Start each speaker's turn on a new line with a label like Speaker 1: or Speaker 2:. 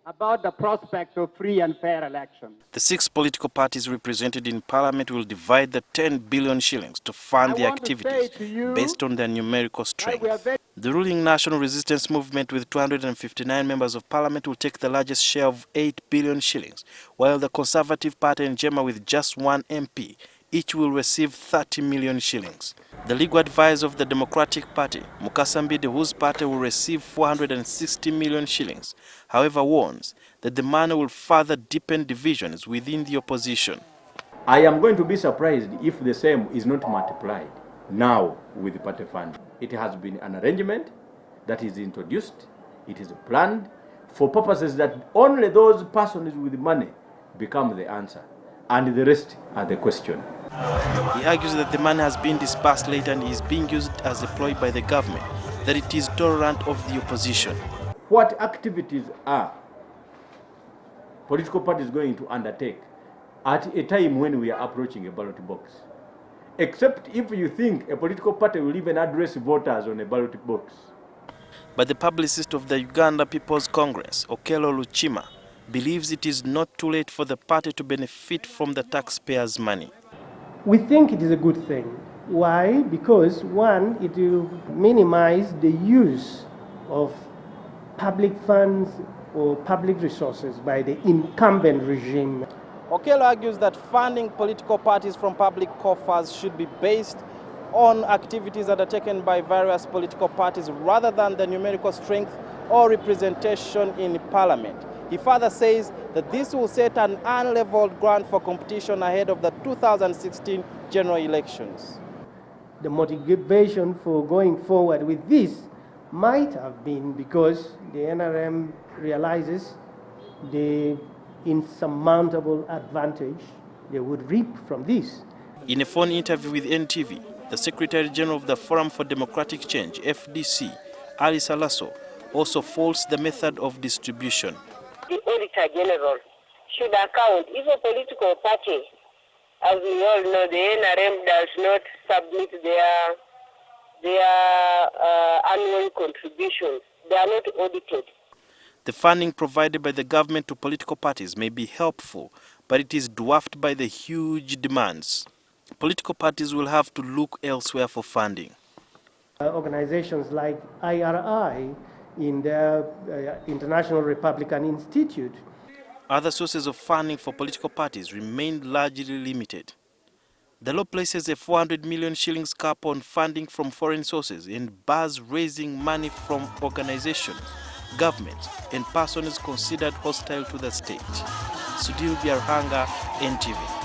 Speaker 1: about the prospect of free and fair elections.
Speaker 2: The 6 political parties represented in Parliament will divide the 10 billion shillings to fund the activities based on their numerical strength. The ruling National Resistance Movement with 259 members of Parliament will take the largest share of 8 billion shillings, while the Conservative Party and Jema with just 1 MP each will receive 30 million shillings. The legal advisor of the Democratic Party, Mukasambide, whose party will receive 460 million shillings, however warns that the money will further deepen divisions within the opposition.
Speaker 3: I am going to be surprised if the same is not multiplied now with the party fund. It has been an arrangement that is introduced, it is planned for purposes that only those persons with money become the answer, and the rest are the question.
Speaker 2: He argues that the money has been dispersed later and is being used as a ploy by the government, that it is tolerant of the opposition.
Speaker 3: What activities are political parties going to undertake at a time when we are approaching a ballot box? Except if you think a political party will even address voters on a ballot box.
Speaker 2: But the publicist of the Uganda People's Congress, Okello Luchima, believes it is not too late for the party to benefit from the taxpayers' money.
Speaker 4: We think it is a good thing. Why? Because, one, it will minimize the use of public funds or public resources by the incumbent regime.
Speaker 5: Okello argues that funding political parties from public coffers should be based on activities undertaken by various political parties rather than the numerical strength or representation in Parliament. He further says that this will set an unleveled ground for competition ahead of the 2016 general elections.
Speaker 4: The motivation for going forward with this might have been because the NRM realizes the insurmountable advantage they would reap from this.
Speaker 2: In a phone interview with NTV, the Secretary General of the Forum for Democratic Change, FDC, Ali Salaso, also faults the method of distribution.
Speaker 6: The Auditor General should account if a political party, as we all know, the NRM does not submit their annual contributions. They are not audited.
Speaker 2: The funding provided by the government to political parties may be helpful, but it is dwarfed by the huge demands. Political parties will have to look elsewhere for funding.
Speaker 4: Organizations like IRI in the International Republican Institute.
Speaker 2: Other sources of funding for political parties remain largely limited. The law places a 400 million shillings cap on funding from foreign sources and bars raising money from organizations, governments, and persons considered hostile to the state. Sudhir Biarhanga, NTV.